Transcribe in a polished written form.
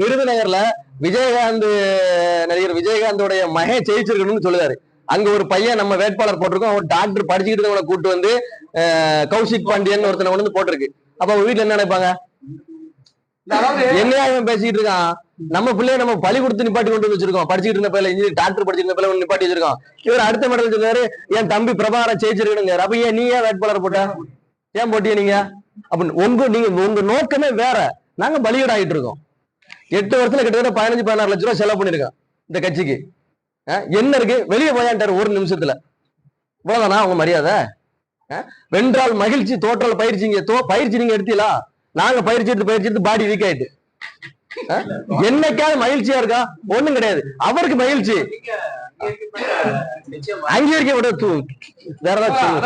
விருதுநகர்ல விஜயகாந்த் நடிகர் விஜயகாந்தோடைய மகன் ஜெயிச்சிருக்கணும்னு சொல்லுவாரு. அங்க ஒரு பையன் நம்ம வேட்பாளர் போட்டிருக்கோம், அவன் டாக்டர் படிச்சுக்கிட்டு கூட்டு வந்து கௌசிக் பாண்டியன் ஒருத்தனை வந்து போட்டிருக்கு. அப்ப அவங்க வீட்டுல என்ன நினைப்பாங்க? என்னையா இவன் பேசிட்டு இருக்கான், நம்ம பிள்ளைய நம்ம பழி கொடுத்து நிப்பாட்டி கொண்டு வச்சிருக்கோம், படிச்சுட்டு இருந்த பிள்ளை இன்ஜினியர் டாக்டர் படிச்சிருந்த பிள்ளை நிப்பாட்டி வச்சிருக்கோம். இவர் அடுத்த மெடல் சொன்னாரு என் தம்பி பிரபாகரன் ஜெயிச்சிருக்கணுங்க. அப்ப ஏன் நீ ஏன் வேட்பாளர் போட்ட, ஏன் போட்டிய நீங்க? அப்ப நீங்க உங்க நோக்கமே வேற. நாங்க பலிகீடு ஆகிட்டு இருக்கோம். 8 வருஷத்துல கிட்டத்தட்ட 15-16 லட்சம் ரூபாய் செலவு பண்ணிருக்கோம் இந்த கட்சிக்கு. என்ன இருக்கு? வெளியே போயாண்டாரு ஒரு நிமிஷத்துல. இவ்வளவுதானா உங்க மரியாதை? வென்றால் மகிழ்ச்சி, தோற்றால் பயிற்சிங்க. பயிற்சி நீங்க எடுத்தீங்களா? நாங்க பயிற்சி எடுத்து பாடி வீக் ஆயிட்டு என்னைக்காவது மகிழ்ச்சியா இருக்கா? ஒண்ணும் கிடையாது. அவருக்கு மகிழ்ச்சி அங்கீகரிக்கப்பட்ட வேற ஏதாச்சும்